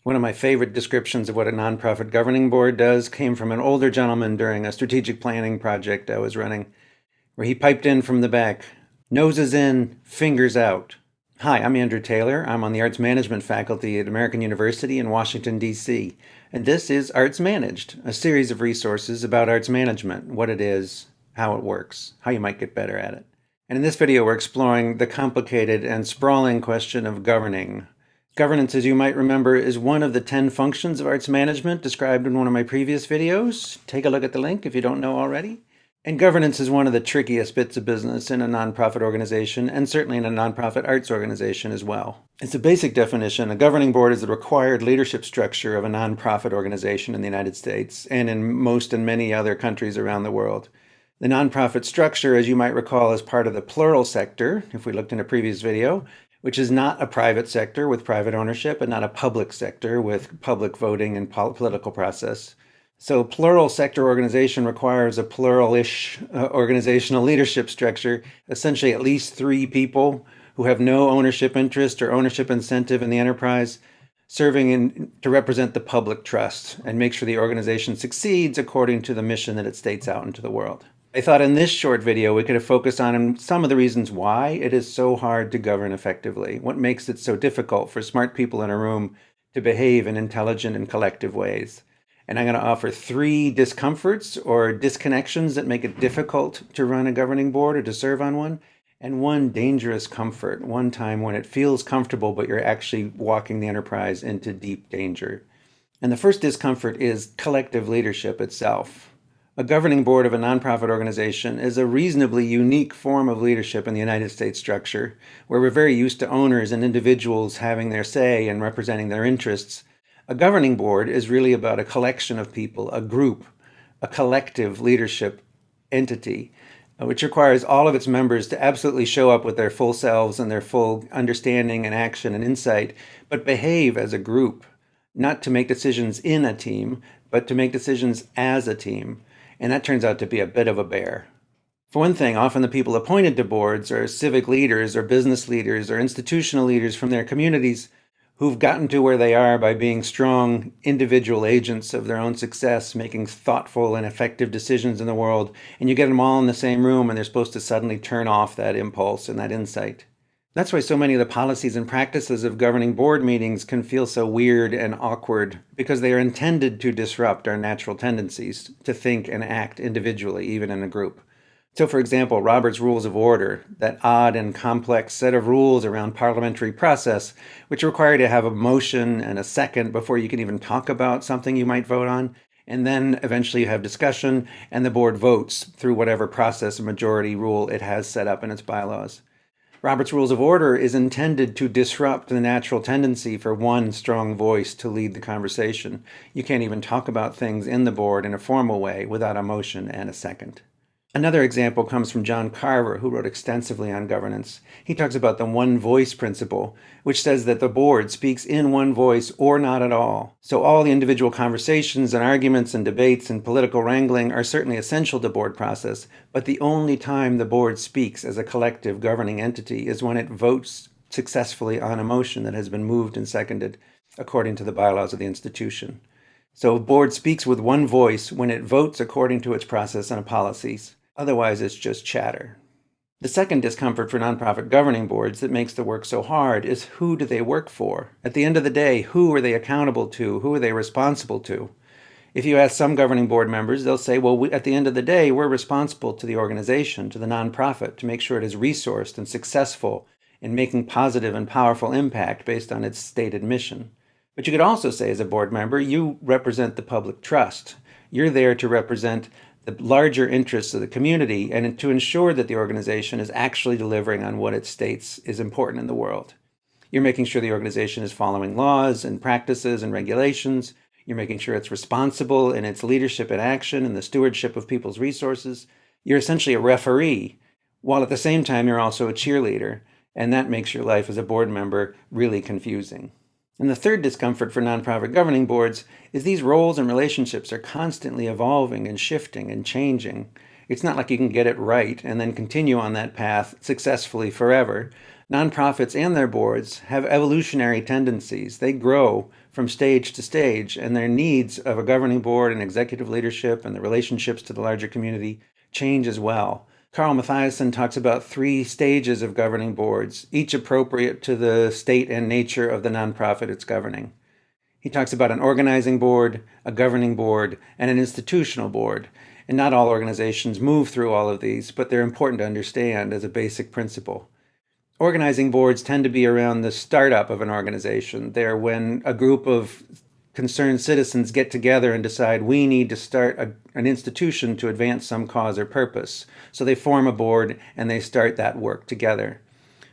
One of my favorite descriptions of what a nonprofit governing board does came from an older gentleman during a strategic planning project I was running, where he piped in from the back, noses in, fingers out. Hi, I'm Andrew Taylor. I'm on the Arts Management faculty at American University in Washington, D.C., and this is Arts Managed, a series of resources about arts management, what it is, how it works, how you might get better at it. And in this video, we're exploring the complicated and sprawling question of governing. Governance, as you might remember, is one of the 10 functions of arts management described in one of my previous videos. Take a look at the link if you don't know already. And governance is one of the trickiest bits of business in a nonprofit organization, and certainly in a nonprofit arts organization as well. It's a basic definition. A governing board is the required leadership structure of a nonprofit organization in the United States and in most and many other countries around the world. The nonprofit structure, as you might recall, is part of the plural sector, if we looked in a previous video, which is not a private sector with private ownership and not a public sector with public voting and political process. So plural sector organization requires a plural-ish organizational leadership structure, essentially at least 3 people who have no ownership interest or ownership incentive in the enterprise, serving to represent the public trust and make sure the organization succeeds according to the mission that it states out into the world. I thought in this short video we could have focused on some of the reasons why it is so hard to govern effectively, what makes it so difficult for smart people in a room to behave in intelligent and collective ways. And I'm going to offer 3 discomforts or disconnections that make it difficult to run a governing board or to serve on one, and 1 dangerous comfort, one time when it feels comfortable but you're actually walking the enterprise into deep danger. And the first discomfort is collective leadership itself. A governing board of a nonprofit organization is a reasonably unique form of leadership in the United States structure, where we're very used to owners and individuals having their say and representing their interests. A governing board is really about a collection of people, a group, a collective leadership entity, which requires all of its members to absolutely show up with their full selves and their full understanding and action and insight, but behave as a group, not to make decisions in a team, but to make decisions as a team. And that turns out to be a bit of a bear. For one thing, often the people appointed to boards are civic leaders or business leaders or institutional leaders from their communities who've gotten to where they are by being strong individual agents of their own success, making thoughtful and effective decisions in the world, and you get them all in the same room and they're supposed to suddenly turn off that impulse and that insight. That's why so many of the policies and practices of governing board meetings can feel so weird and awkward, because they are intended to disrupt our natural tendencies to think and act individually, even in a group. So, for example, Robert's Rules of Order, that odd and complex set of rules around parliamentary process, which require you to have a motion and a second before you can even talk about something you might vote on, and then eventually you have discussion and the board votes through whatever process or majority rule it has set up in its bylaws. Robert's Rules of Order is intended to disrupt the natural tendency for one strong voice to lead the conversation. You can't even talk about things in the board in a formal way without a motion and a second. Another example comes from John Carver, who wrote extensively on governance. He talks about the one voice principle, which says that the board speaks in one voice or not at all. So all the individual conversations and arguments and debates and political wrangling are certainly essential to board process, but the only time the board speaks as a collective governing entity is when it votes successfully on a motion that has been moved and seconded according to the bylaws of the institution. So a board speaks with one voice when it votes according to its process and policies. Otherwise, it's just chatter. The second discomfort for nonprofit governing boards that makes the work so hard is, who do they work for? At the end of the day, who are they accountable to? Who are they responsible to? If you ask some governing board members, they'll say, well, at the end of the day, we're responsible to the organization, to the nonprofit, to make sure it is resourced and successful in making positive and powerful impact based on its stated mission. But you could also say, as a board member, you represent the public trust. You're there to represent the larger interests of the community and to ensure that the organization is actually delivering on what it states is important in the world. You're making sure the organization is following laws and practices and regulations. You're making sure it's responsible in its leadership and action and the stewardship of people's resources. You're essentially a referee, while at the same time you're also a cheerleader, and that makes your life as a board member really confusing. And the third discomfort for nonprofit governing boards is these roles and relationships are constantly evolving and shifting and changing. It's not like you can get it right and then continue on that path successfully forever. Nonprofits and their boards have evolutionary tendencies. They grow from stage to stage, and their needs of a governing board and executive leadership and the relationships to the larger community change as well. Karl Mathiasen talks about 3 stages of governing boards, each appropriate to the state and nature of the nonprofit it's governing. He talks about an organizing board, a governing board, and an institutional board. And not all organizations move through all of these, but they're important to understand as a basic principle. Organizing boards tend to be around the startup of an organization. They're when a group of concerned citizens get together and decide we need to start an institution to advance some cause or purpose. So they form a board and they start that work together.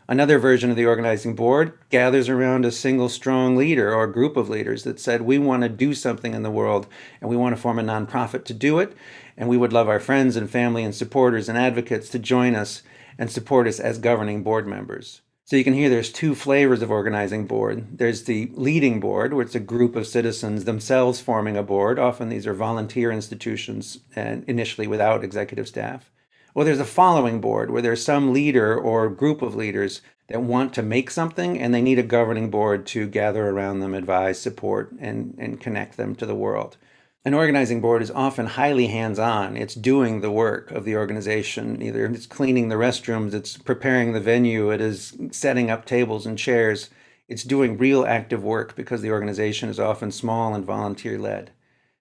Another version of the organizing board gathers around a single strong leader or a group of leaders that said, we want to do something in the world and we want to form a nonprofit to do it. And we would love our friends and family and supporters and advocates to join us and support us as governing board members. So you can hear there's 2 flavors of organizing board. There's the leading board, where it's a group of citizens themselves forming a board. Often these are volunteer institutions and initially without executive staff. Or there's a following board, where there's some leader or group of leaders that want to make something and they need a governing board to gather around them, advise, support, and connect them to the world. An organizing board is often highly hands-on. It's doing the work of the organization. Either it's cleaning the restrooms, it's preparing the venue, it is setting up tables and chairs. It's doing real active work because the organization is often small and volunteer-led.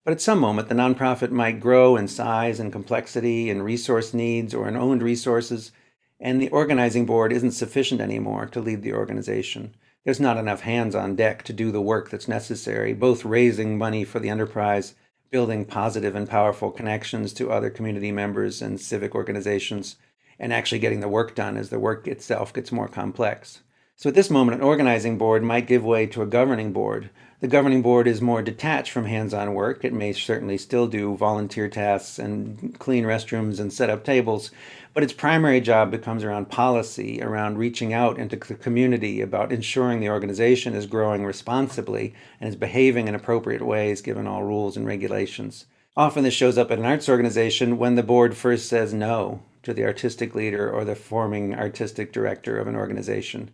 But at some moment, the nonprofit might grow in size and complexity and resource needs or in owned resources, and the organizing board isn't sufficient anymore to lead the organization. There's not enough hands on deck to do the work that's necessary, both raising money for the enterprise, building positive and powerful connections to other community members and civic organizations, and actually getting the work done as the work itself gets more complex. So at this moment, an organizing board might give way to a governing board. The governing board is more detached from hands-on work. It may certainly still do volunteer tasks and clean restrooms and set up tables, but its primary job becomes around policy, around reaching out into the community, about ensuring the organization is growing responsibly and is behaving in appropriate ways given all rules and regulations. Often this shows up at an arts organization when the board first says no to the artistic leader or the forming artistic director of an organization.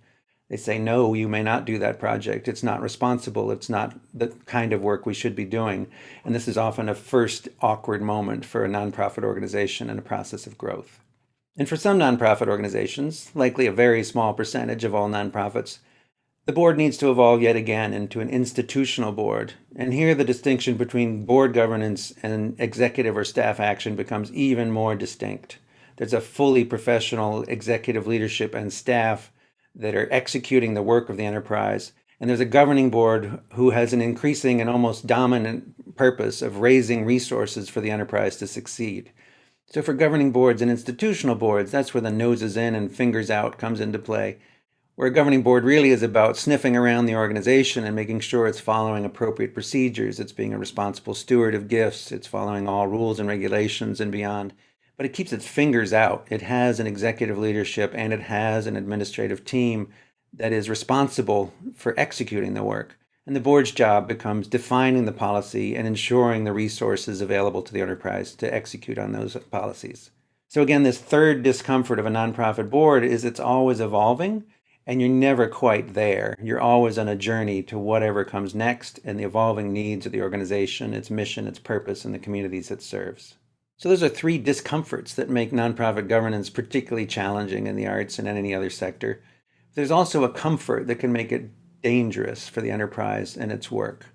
They say, no, you may not do that project. It's not responsible. It's not the kind of work we should be doing. And this is often a first awkward moment for a nonprofit organization in a process of growth. And for some nonprofit organizations, likely a very small percentage of all nonprofits, the board needs to evolve yet again into an institutional board. And here the distinction between board governance and executive or staff action becomes even more distinct. There's a fully professional executive leadership and staff that are executing the work of the enterprise. And there's a governing board who has an increasing and almost dominant purpose of raising resources for the enterprise to succeed. So for governing boards and institutional boards, that's where the noses in and fingers out comes into play, where a governing board really is about sniffing around the organization and making sure it's following appropriate procedures, it's being a responsible steward of gifts, it's following all rules and regulations and beyond. But it keeps its fingers out. It has an executive leadership and it has an administrative team that is responsible for executing the work. And the board's job becomes defining the policy and ensuring the resources available to the enterprise to execute on those policies. So again, this third discomfort of a nonprofit board is it's always evolving and you're never quite there. You're always on a journey to whatever comes next and the evolving needs of the organization, its mission, its purpose, and the communities it serves. So those are 3 discomforts that make nonprofit governance particularly challenging in the arts and in any other sector. There's also a comfort that can make it dangerous for the enterprise and its work.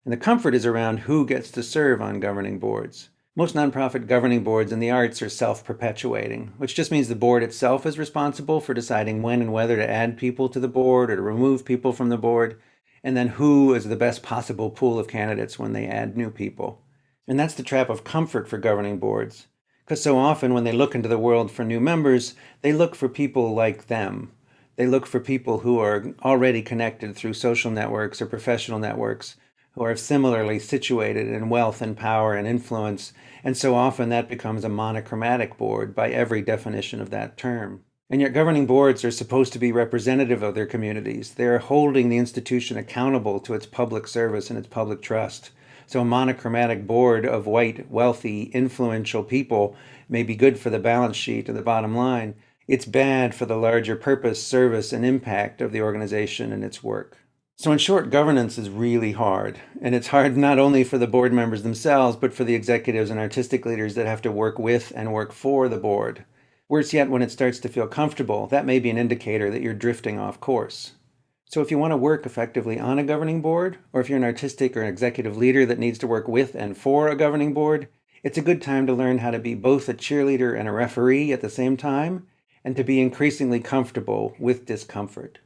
And the comfort is around who gets to serve on governing boards. Most nonprofit governing boards in the arts are self-perpetuating, which just means the board itself is responsible for deciding when and whether to add people to the board or to remove people from the board, and then who is the best possible pool of candidates when they add new people. And that's the trap of comfort for governing boards, because so often when they look into the world for new members, they look for people like them. They look for people who are already connected through social networks or professional networks, who are similarly situated in wealth and power and influence, and so often that becomes a monochromatic board by every definition of that term. And yet governing boards are supposed to be representative of their communities. They're holding the institution accountable to its public service and its public trust. So a monochromatic board of white, wealthy, influential people may be good for the balance sheet or the bottom line. It's bad for the larger purpose, service, and impact of the organization and its work. So, in short, governance is really hard. And it's hard not only for the board members themselves, but for the executives and artistic leaders that have to work with and work for the board. Worse yet, when it starts to feel comfortable, that may be an indicator that you're drifting off course. So, if you want to work effectively on a governing board, or if you're an artistic or an executive leader that needs to work with and for a governing board, it's a good time to learn how to be both a cheerleader and a referee at the same time, and to be increasingly comfortable with discomfort.